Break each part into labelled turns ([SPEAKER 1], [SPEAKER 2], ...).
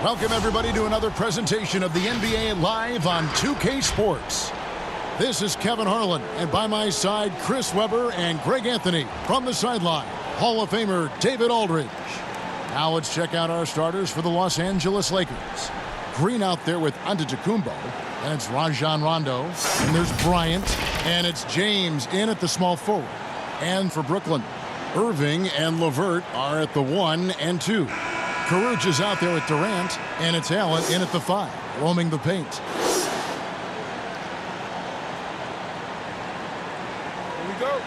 [SPEAKER 1] Welcome, everybody, to another presentation of the NBA Live on 2K Sports. This is Kevin Harlan, and by my side, Chris Webber and Greg Anthony. From the sideline, Hall of Famer David Aldridge. Now let's check out our starters for the Los Angeles Lakers. Green out there with Antetokounmpo, and it's Rajon Rondo, and there's Bryant, and it's James in at the small forward. And for Brooklyn, Irving and LeVert are at the 1 and 2. Caruch is out there with Durant, and it's Allen in at the 5, roaming the paint.
[SPEAKER 2] Here we go.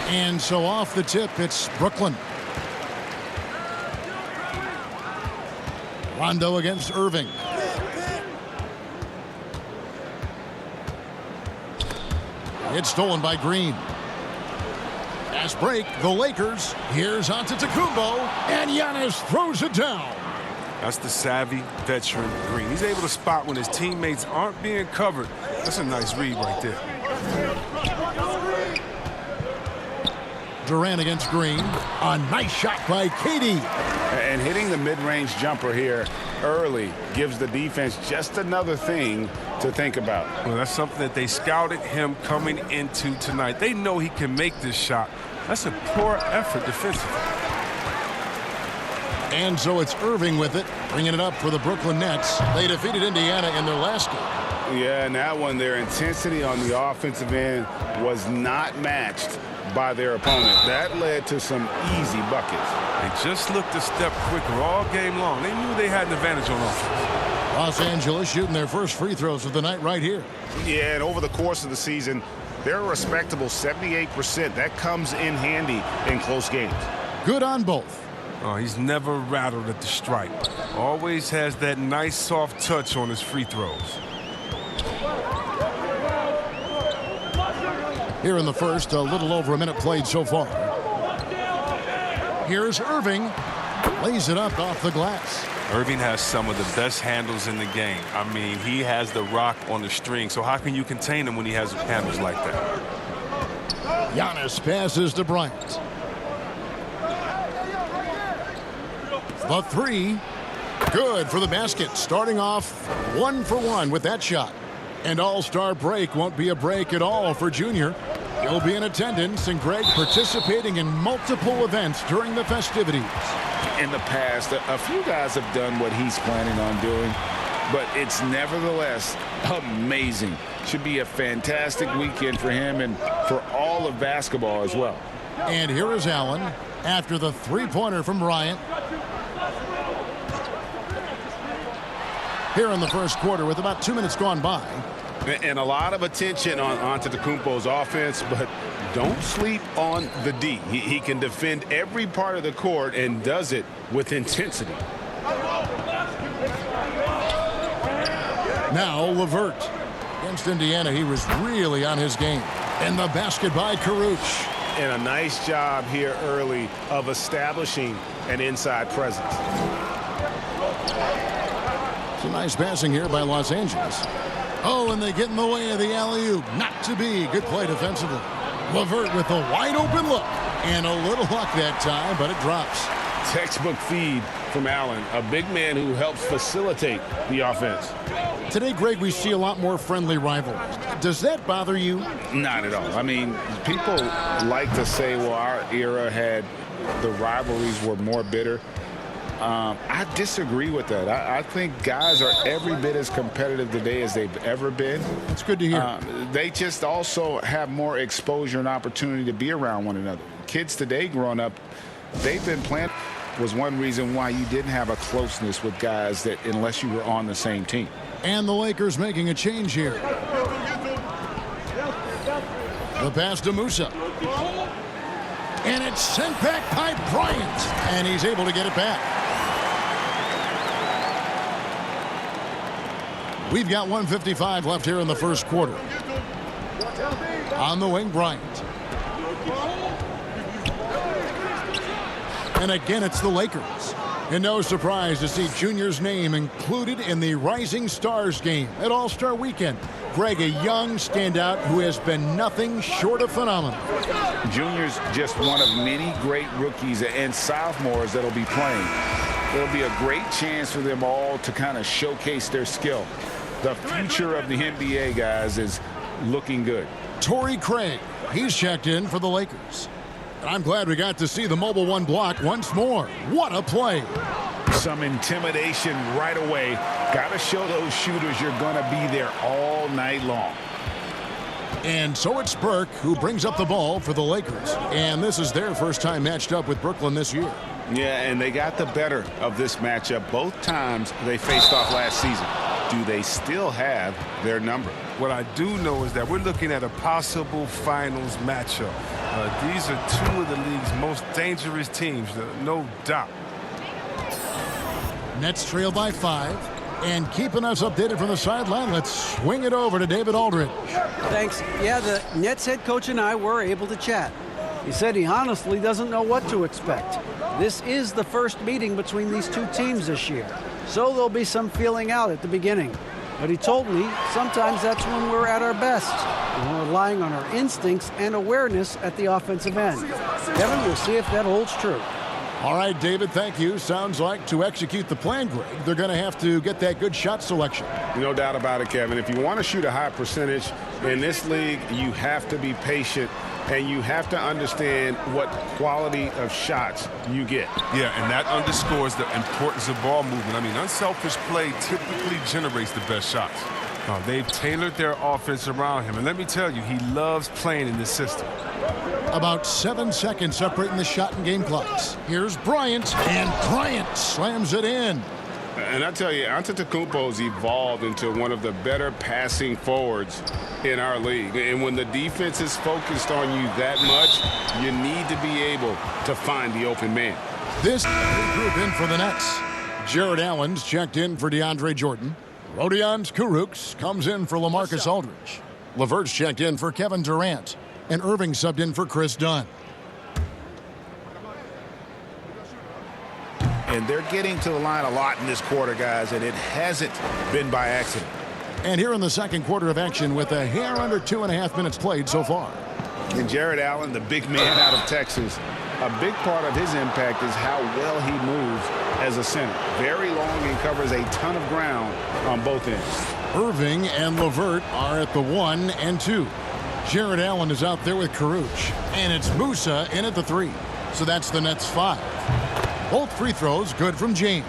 [SPEAKER 1] And so off the tip, it's Brooklyn. Rondo against Irving. It's stolen by Green. Fast break, the Lakers. Here's Antetokounmpo, and Giannis throws it down.
[SPEAKER 2] That's the savvy veteran Green. He's able to spot when his teammates aren't being covered. That's a nice read right there.
[SPEAKER 1] Durant against Green. A nice shot by KD.
[SPEAKER 3] And hitting the mid-range jumper here early gives the defense just another thing to think about.
[SPEAKER 2] Well, that's something that they scouted him coming into tonight. They know he can make this shot. That's a poor effort defensively.
[SPEAKER 1] And so it's Irving with it, bringing it up for the Brooklyn Nets. They defeated Indiana in their last game.
[SPEAKER 3] Yeah, and that one, their intensity on the offensive end was not matched by their opponent. That led to some easy buckets.
[SPEAKER 2] They just looked a step quicker all game long. They knew they had an advantage on offense.
[SPEAKER 1] Los Angeles shooting their first free throws of the night right here.
[SPEAKER 3] Yeah, and over the course of the season, they're a respectable 78%. That comes in handy in close games.
[SPEAKER 1] Good on both.
[SPEAKER 2] Oh, he's never rattled at the stripe. Always has that nice soft touch on his free throws.
[SPEAKER 1] Here in the first, a little over a minute played so far. Here's Irving. Lays it up off the glass.
[SPEAKER 2] Irving has some of the best handles in the game. I mean, he has the rock on the string, so how can you contain him when he has handles like that?
[SPEAKER 1] Giannis passes to Bryant. The 3. Good for the basket. Starting off 1 for 1 with that shot. And all-star break won't be a break at all for Junior. He'll be in attendance, and Greg participating in multiple events during the festivities.
[SPEAKER 3] In the past, a few guys have done what he's planning on doing, but it's nevertheless amazing. Should be a fantastic weekend for him and for all of basketball as well.
[SPEAKER 1] And here is Allen after the three-pointer from Bryant. Here in the first quarter with about 2 minutes gone by.
[SPEAKER 3] And a lot of attention on Antetokounmpo's offense, but don't sleep on the D. He can defend every part of the court and does it with intensity.
[SPEAKER 1] Now LeVert. Against Indiana, he was really on his game. And the basket by Caruch.
[SPEAKER 3] And a nice job here early of establishing an inside presence.
[SPEAKER 1] Some nice passing here by Los Angeles. Oh, and they get in the way of the alley-oop. Not to be. Good play defensively. LeVert with a wide-open look. And a little luck that time, but it drops.
[SPEAKER 3] Textbook feed from Allen, a big man who helps facilitate the offense.
[SPEAKER 1] Today, Greg, we see a lot more friendly rivalries. Does that bother you?
[SPEAKER 3] Not at all. I mean, people like to say, well, our era had the rivalries were more bitter. I disagree with that. I think guys are every bit as competitive today as they've ever been.
[SPEAKER 1] That's good to hear.
[SPEAKER 3] They just also have more exposure and opportunity to be around one another. Kids today growing up, they've been playing. Was one reason why you didn't have a closeness with guys that unless you were on the same team.
[SPEAKER 1] And the Lakers making a change here. The pass to Musa. And it's sent back by Bryant. And he's able to get it back. We've got 1:55 left here in the first quarter. On the wing, Bryant. And again, it's the Lakers. And no surprise to see Junior's name included in the Rising Stars game at All-Star Weekend. Greg, a young standout who has been nothing short of phenomenal.
[SPEAKER 3] Junior's just one of many great rookies and sophomores that'll be playing. It'll be a great chance for them all to kind of showcase their skill. The future of the NBA, guys, is looking good.
[SPEAKER 1] Torrey Craig, he's checked in for the Lakers. I'm glad we got to see the mobile one block once more. What a play.
[SPEAKER 3] Some intimidation right away. Got to show those shooters you're going to be there all night long.
[SPEAKER 1] And so it's Burke who brings up the ball for the Lakers. And this is their first time matched up with Brooklyn this year.
[SPEAKER 3] Yeah, and they got the better of this matchup both times they faced off last season. Do they still have their number?
[SPEAKER 2] What I do know is that we're looking at a possible finals matchup. These are two of the league's most dangerous teams, no doubt.
[SPEAKER 1] Nets trail by 5. And keeping us updated from the sideline, let's swing it over to David Aldridge.
[SPEAKER 4] Thanks. Yeah, the Nets head coach and I were able to chat. He said he honestly doesn't know what to expect. This is the first meeting between these two teams this year, so there'll be some feeling out at the beginning. But he told me sometimes that's when we're at our best. We're relying on our instincts and awareness at the offensive end. Kevin, we'll see if that holds true.
[SPEAKER 1] All right, David, thank you. Sounds like to execute the plan, Greg, they're going to have to get that good shot selection.
[SPEAKER 5] No doubt about it, Kevin. If you want to shoot a high percentage in this league, you have to be patient and you have to understand what quality of shots you get.
[SPEAKER 2] Yeah, and that underscores the importance of ball movement. I mean, unselfish play typically generates the best shots. They've tailored their offense around him, and let me tell you, he loves playing in this system.
[SPEAKER 1] About 7 seconds separating the shot and game clocks. Here's Bryant, and Bryant slams it in.
[SPEAKER 5] And I tell you, Antetokounmpo's evolved into one of the better passing forwards in our league. And when the defense is focused on you that much, you need to be able to find the open man.
[SPEAKER 1] This group in for the Nets. Jared Allen's checked in for DeAndre Jordan. Rodions Kurucs comes in for LaMarcus Aldridge. LeVert's checked in for Kevin Durant. And Irving subbed in for Chris Dunn.
[SPEAKER 3] And they're getting to the line a lot in this quarter, guys, and it hasn't been by accident.
[SPEAKER 1] And here in the second quarter of action with a hair under 2.5 minutes played so far.
[SPEAKER 3] And Jared Allen, the big man out of Texas, a big part of his impact is how well he moves as a center. Very long and covers a ton of ground on both ends.
[SPEAKER 1] Irving and LeVert are at the 1 and 2. Jared Allen is out there with Kurucs. And it's Musa in at the 3. So that's the Nets 5. Both free throws good from James.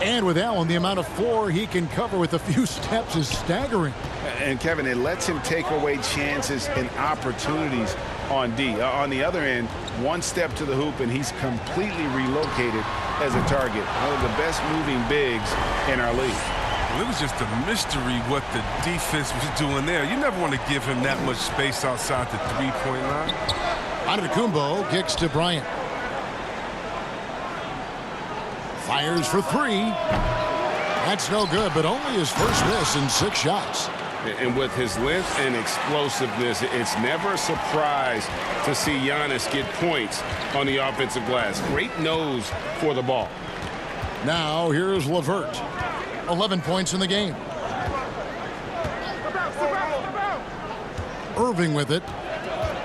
[SPEAKER 1] And with Allen, the amount of floor he can cover with a few steps is staggering.
[SPEAKER 3] And, Kevin, it lets him take away chances and opportunities on D. On the other end, one step to the hoop, and he's completely relocated as a target. One of the best moving bigs in our league.
[SPEAKER 2] Well, it was just a mystery what the defense was doing there. You never want to give him that much space outside the three-point line.
[SPEAKER 1] Antetokounmpo kicks to Bryant. Fires for 3. That's no good, but only his first miss in 6 shots.
[SPEAKER 5] And with his length and explosiveness, it's never a surprise to see Giannis get points on the offensive glass. Great nose for the ball.
[SPEAKER 1] Now here's LeVert. 11 points in the game. Irving with it.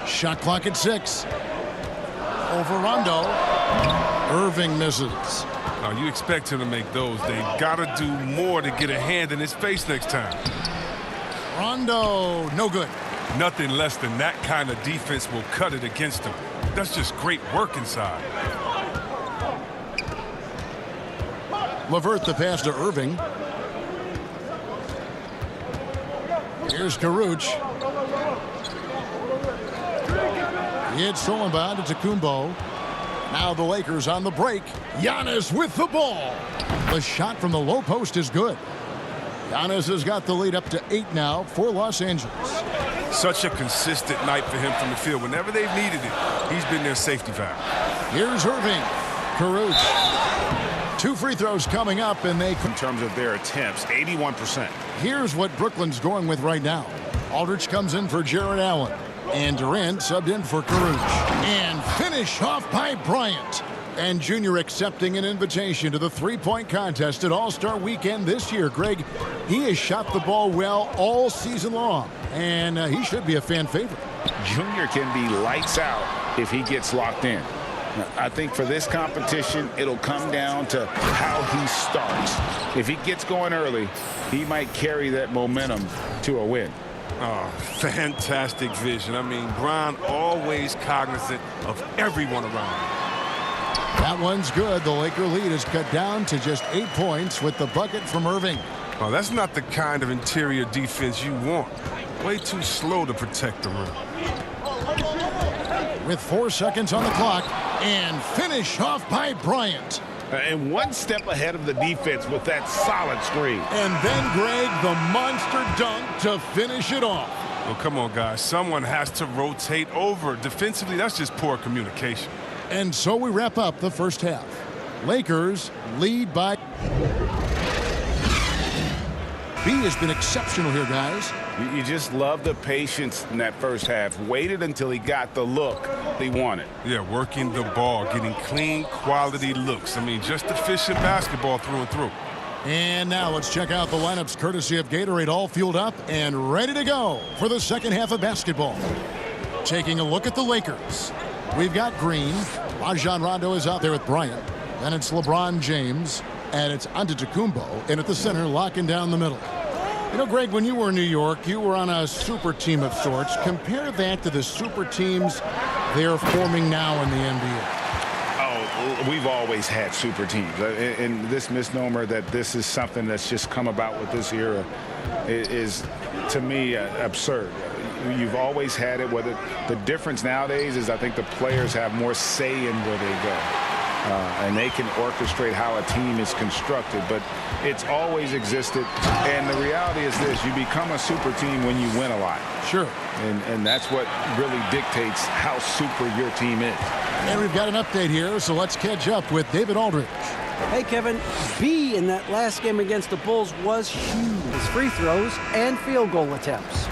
[SPEAKER 1] Shot clock at 6. Over Rondo. Irving misses.
[SPEAKER 2] Now, you expect him to make those. They got to do more to get a hand in his face next time.
[SPEAKER 1] Rondo, no good.
[SPEAKER 2] Nothing less than that kind of defense will cut it against him. That's just great work inside.
[SPEAKER 1] LeVert the pass to Irving. Here's Kurucs. It's stolen by Antetokounmpo. Now the Lakers on the break. Giannis with the ball. The shot from the low post is good. Giannis has got the lead up to 8 now for Los Angeles.
[SPEAKER 2] Such a consistent night for him from the field. Whenever they've needed it, he's been their safety valve.
[SPEAKER 1] Here's Irving. Kurucs. 2 free throws coming up, and they...
[SPEAKER 3] In terms of their attempts, 81%.
[SPEAKER 1] Here's what Brooklyn's going with right now. Aldridge comes in for Jared Allen. And Durant subbed in for Kurucs. And finish off by Bryant. And Junior accepting an invitation to the three-point contest at All-Star Weekend this year. Greg, he has shot the ball well all season long, and he should be a fan favorite.
[SPEAKER 3] Junior can be lights out if he gets locked in. I think for this competition, it'll come down to how he starts. If he gets going early, he might carry that momentum to a win.
[SPEAKER 2] Oh, fantastic vision. I mean, Bryant always cognizant of everyone around him.
[SPEAKER 1] That one's good. The Laker lead is cut down to just 8 points with the bucket from Irving.
[SPEAKER 2] Oh, that's not the kind of interior defense you want. Way too slow to protect the rim.
[SPEAKER 1] With 4 seconds on the clock, and finish off by Bryant.
[SPEAKER 5] And one step ahead of the defense with that solid screen.
[SPEAKER 1] And then, Greg, the monster dunk to finish it off.
[SPEAKER 2] Well, come on, guys. Someone has to rotate over. Defensively, that's just poor communication.
[SPEAKER 1] And so we wrap up the first half. Lakers lead by... B has been exceptional here, guys.
[SPEAKER 5] You just love the patience in that first half. Waited until he got the look he wanted.
[SPEAKER 2] Yeah, working the ball, getting clean, quality looks. I mean, just efficient basketball through and through.
[SPEAKER 1] And now let's check out the lineups courtesy of Gatorade, all fueled up and ready to go for the second half of basketball. Taking a look at the Lakers. We've got Green. Rajon Rondo is out there with Bryant. Then it's LeBron James. And it's Antetokounmpo in at the center, locking down the middle. You know, Greg, when you were in New York, you were on a super team of sorts. Compare that to the super teams they're forming now in the NBA.
[SPEAKER 3] Oh, we've always had super teams. And this misnomer that this is something that's just come about with this era is, to me, absurd. You've always had it. Whether the difference nowadays is I think the players have more say in where they go. And they can orchestrate how a team is constructed, but it's always existed. And the reality is this: you become a super team when you win a lot.
[SPEAKER 1] Sure.
[SPEAKER 3] And that's what really dictates how super your team is.
[SPEAKER 1] And we've got an update here, so let's catch up with David Aldridge.
[SPEAKER 4] Hey, Kevin, B in that last game against the Bulls was huge. His free throws and field goal attempts.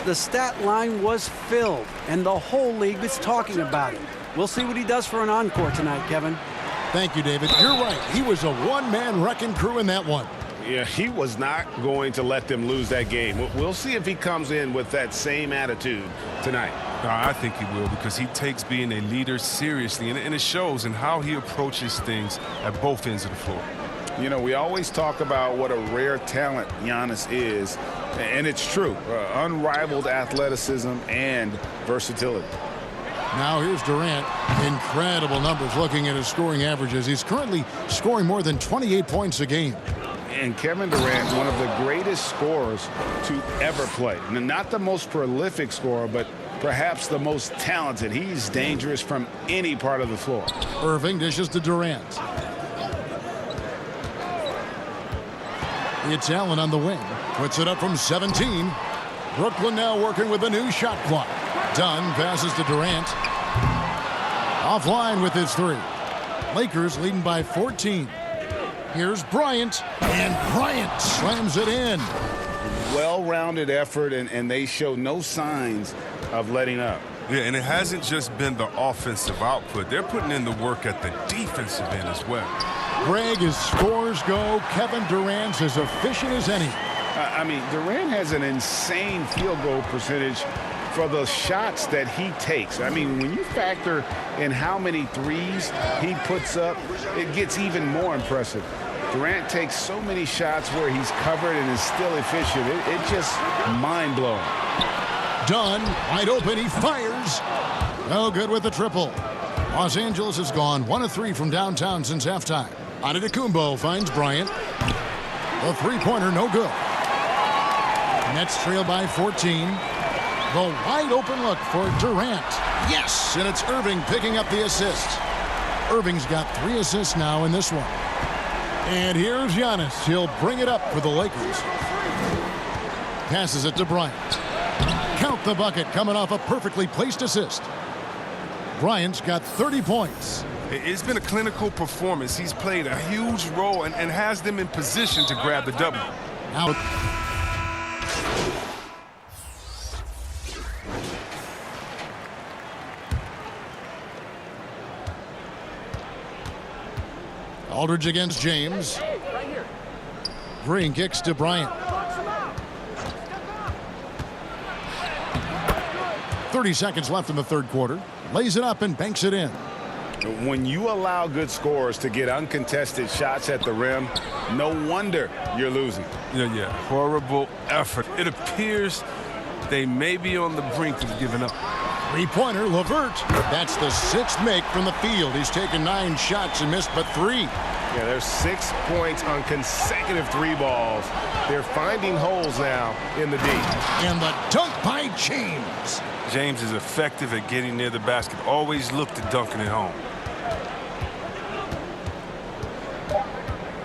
[SPEAKER 4] The stat line was filled, and the whole league is talking about it. We'll see what he does for an encore tonight, Kevin.
[SPEAKER 1] Thank you, David. You're right. He was a one-man wrecking crew in that one.
[SPEAKER 5] Yeah, he was not going to let them lose that game. We'll see if he comes in with that same attitude tonight.
[SPEAKER 2] I think he will, because he takes being a leader seriously, and it shows in how he approaches things at both ends of the floor.
[SPEAKER 3] You know, we always talk about what a rare talent Giannis is, and it's true. Unrivaled athleticism and versatility.
[SPEAKER 1] Now here's Durant. Incredible numbers looking at his scoring averages. He's currently scoring more than 28 points a game.
[SPEAKER 3] And Kevin Durant, one of the greatest scorers to ever play. Not the most prolific scorer, but perhaps the most talented. He's dangerous from any part of the floor.
[SPEAKER 1] Irving dishes to Durant. It's Allen on the wing. Puts it up from 17. Brooklyn now working with a new shot clock. Dunn passes to Durant. Offline with his three. Lakers leading by 14. Here's Bryant, and Bryant slams it in.
[SPEAKER 3] Well-rounded effort, and they show no signs of letting up.
[SPEAKER 2] Yeah, and it hasn't just been the offensive output. They're putting in the work at the defensive end as well.
[SPEAKER 1] Greg, as scores go, Kevin Durant's as efficient as any.
[SPEAKER 3] I mean, Durant has an insane field goal percentage for the shots that he takes. I mean, when you factor in how many threes he puts up, it gets even more impressive. Durant takes so many shots where he's covered and is still efficient. It's just mind-blowing.
[SPEAKER 1] Dunn, wide open, he fires. No good with the triple. Los Angeles has gone 1 of 3 from downtown since halftime. Antetokounmpo finds Bryant. The three-pointer, no good. Nets trail by 14. The wide open look for Durant. Yes, and it's Irving picking up the assist. Irving's got 3 assists now in this one. And here's Giannis. He'll bring it up for the Lakers. Passes it to Bryant. Count the bucket, coming off a perfectly placed assist. Bryant's got 30 points.
[SPEAKER 2] It's been a clinical performance. He's played a huge role and has them in position to grab the W.
[SPEAKER 1] Now, Aldridge against James. Green kicks to Bryant. 30 seconds left in the third quarter. Lays it up and banks it in.
[SPEAKER 3] When you allow good scorers to get uncontested shots at the rim, no wonder you're losing.
[SPEAKER 2] Yeah, horrible effort. It appears they may be on the brink of giving up.
[SPEAKER 1] Three-pointer, LeVert. That's the sixth make from the field. He's taken 9 shots and missed but 3.
[SPEAKER 6] Yeah, there's 6 points on consecutive 3 balls. They're finding holes now in the D.
[SPEAKER 1] And the dunk by James.
[SPEAKER 2] James is effective at getting near the basket. Always look to dunking it home.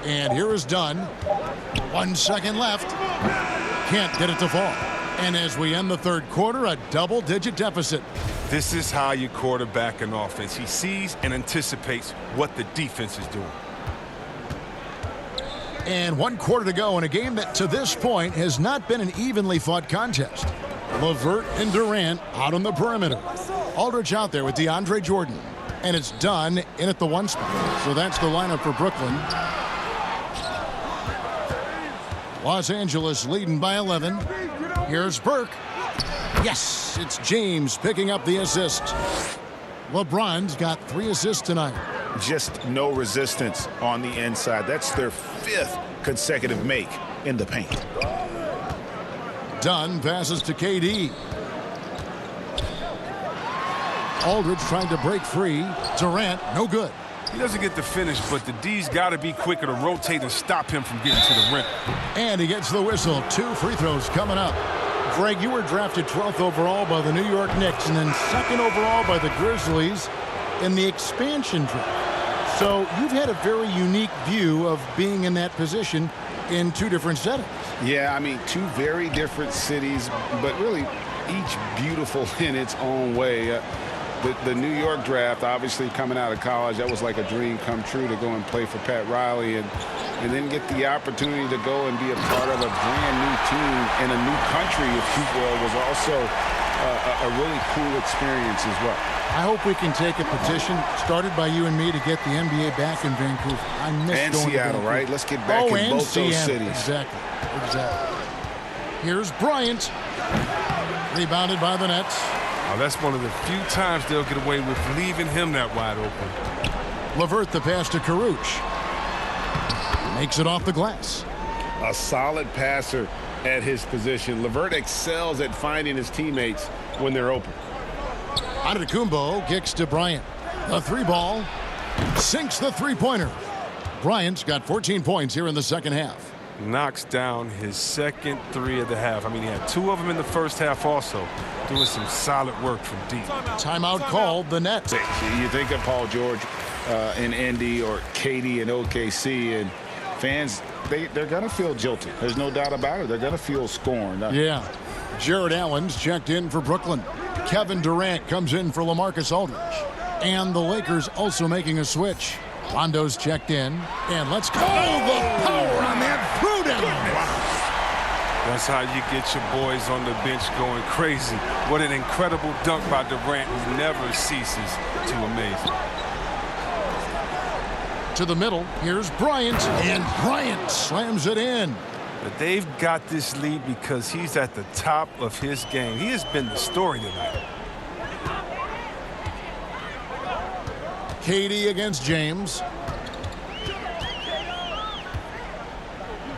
[SPEAKER 1] And here is Dunn. 1 second left. Can't get it to fall. And as we end the third quarter, a double-digit deficit.
[SPEAKER 2] This is how you quarterback an offense. He sees and anticipates what the defense is doing.
[SPEAKER 1] And 1 quarter to go in a game that to this point has not been an evenly fought contest. LeVert and Durant out on the perimeter. Aldridge out there with DeAndre Jordan. And it's Dunn in at the 1 spot. So that's the lineup for Brooklyn. Los Angeles leading by 11. Here's Burke. Yes, it's James picking up the assist. LeBron's got 3 assists tonight.
[SPEAKER 3] Just no resistance on the inside. That's their 5th consecutive make in the paint.
[SPEAKER 1] Dunn passes to KD. Aldridge trying to break free. Durant, no good.
[SPEAKER 2] He doesn't get the finish, but the D's got to be quicker to rotate and stop him from getting to the rim.
[SPEAKER 1] And he gets the whistle. 2 free throws coming up. Greg, you were drafted 12th overall by the New York Knicks and then 2nd overall by the Grizzlies in the expansion draft. So you've had a very unique view of being in that position in 2 different settings.
[SPEAKER 3] Yeah, I mean, 2 very different cities, but really each beautiful in its own way. The New York draft, obviously coming out of college, that was like a dream come true to go and play for Pat Riley and then get the opportunity to go and be a part of a brand new team in a new country, if you will, was also a really cool experience as well.
[SPEAKER 1] I hope we can take a petition started by you and me to get the NBA back in Vancouver. I miss
[SPEAKER 3] and
[SPEAKER 1] going
[SPEAKER 3] Seattle,
[SPEAKER 1] to
[SPEAKER 3] right? Let's get back in both those cities.
[SPEAKER 1] Exactly. Here's Bryant. Rebounded by the Nets.
[SPEAKER 2] Oh, that's one of the few times they'll get away with leaving him that wide open.
[SPEAKER 1] LeVert the pass to Caruch. Makes it off the glass.
[SPEAKER 6] A solid passer at his position. LeVert excels at finding his teammates when they're open.
[SPEAKER 1] Antetokounmpo kicks to Bryant. The 3-ball sinks the 3-pointer. Bryant's got 14 points here in the second half.
[SPEAKER 2] Knocks down his second 3 of the half. I mean, he had 2 of them in the first half also. Doing some solid work from deep.
[SPEAKER 1] Timeout called the Nets.
[SPEAKER 3] You think of Paul George in Indy or KD in OKC, and fans, they're going to feel jilted. There's no doubt about it. They're going to feel scorned.
[SPEAKER 1] Yeah. Jared Allen's checked in for Brooklyn. Kevin Durant comes in for LaMarcus Aldridge. And the Lakers also making a switch. Rondo's checked in. And let's go. The power on that throwdown. Wow.
[SPEAKER 2] That's how you get your boys on the bench going crazy. What an incredible dunk by Durant, who never ceases to amaze me.
[SPEAKER 1] To the middle, here's Bryant, and Bryant slams it in.
[SPEAKER 2] But they've got this lead because he's at the top of his game. He has been the story tonight.
[SPEAKER 1] KD against James.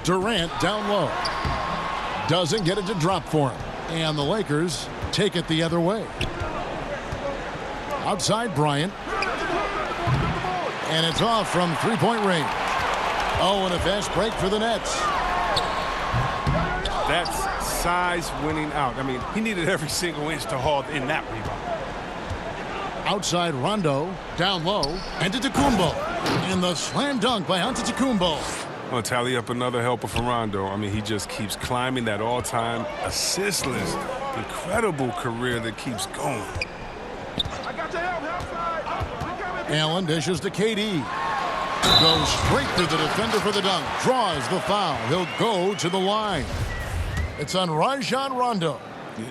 [SPEAKER 1] Durant down low. Doesn't get it to drop for him. And the Lakers take it the other way. Outside Bryant. And it's off from 3-point range. Oh, and a fast break for the Nets.
[SPEAKER 2] That's size winning out. I mean, he needed every single inch to haul in that rebound.
[SPEAKER 1] Outside Rondo, down low, Antetokounmpo. And the slam dunk by Antetokounmpo.
[SPEAKER 2] Going to tally up another helper for Rondo. I mean, he just keeps climbing that all-time assist list. Incredible career that keeps going.
[SPEAKER 1] Allen dishes to KD. Goes straight through the defender for the dunk. Draws the foul. He'll go to the line. It's on Rajon Rondo.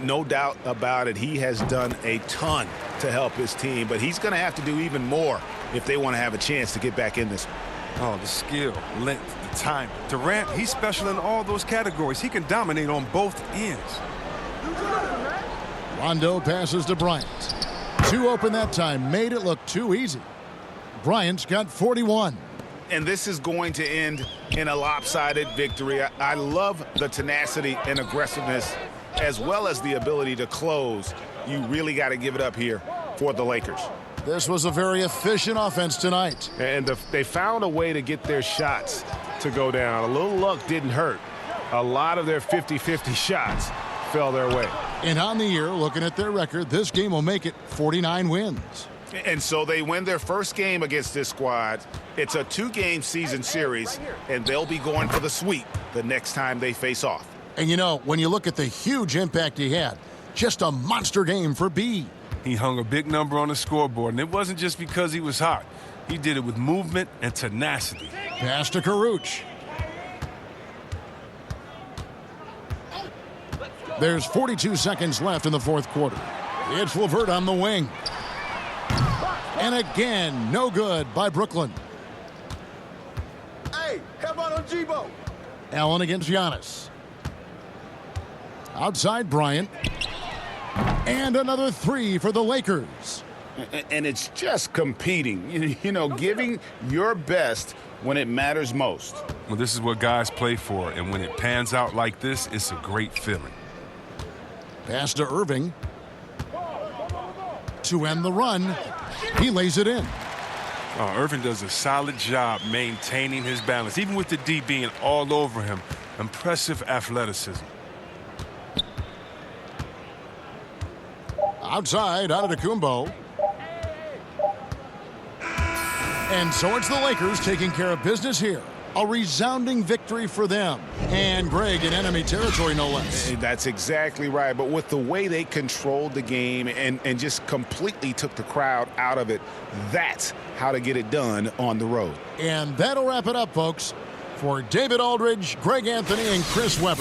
[SPEAKER 3] No doubt about it. He has done a ton to help his team, but he's going to have to do even more if they want to have a chance to get back in this.
[SPEAKER 7] Oh, the skill, length, the time. Durant, he's special in all those categories. He can dominate on both ends.
[SPEAKER 1] Rondo passes to Bryant. Too open that time, made it look too easy. Bryant's got 41.
[SPEAKER 3] And this is going to end in a lopsided victory. I love the tenacity and aggressiveness as well as the ability to close. You really got to give it up here for the Lakers.
[SPEAKER 1] This was a very efficient offense tonight.
[SPEAKER 6] And they found a way to get their shots to go down. A little luck didn't hurt. A lot of their 50-50 shots fell their way.
[SPEAKER 1] And on the year, looking at their record, this game will make it 49 wins.
[SPEAKER 3] And so they win their first game against this squad. It's a 2-game season series, and they'll be going for the sweep the next time they face off.
[SPEAKER 1] And you know, when you look at the huge impact he had, just a monster game for B.
[SPEAKER 2] He hung a big number on the scoreboard, and it wasn't just because he was hot. He did it with movement and tenacity.
[SPEAKER 1] Pass to Karuch. There's 42 seconds left in the fourth quarter. It's LeVert on the wing. And again, no good by Brooklyn.
[SPEAKER 8] Hey, come on Jibo.
[SPEAKER 1] Allen against Giannis. Outside Bryant. And another three for the Lakers.
[SPEAKER 3] And it's just competing, you know, giving your best when it matters most.
[SPEAKER 2] Well, this is what guys play for, and when it pans out like this, it's a great feeling.
[SPEAKER 1] Pass to Irving. To end the run, he lays it in.
[SPEAKER 2] Oh, Irving does a solid job maintaining his balance, even with the D being all over him. Impressive athleticism.
[SPEAKER 1] Outside, Antetokounmpo. And so it's the Lakers taking care of business here. A resounding victory for them. And Greg in enemy territory, no less.
[SPEAKER 3] That's exactly right. But with the way they controlled the game and just completely took the crowd out of it, that's how to get it done on the road.
[SPEAKER 1] And that'll wrap it up, folks. For David Aldridge, Greg Anthony, and Chris Webber.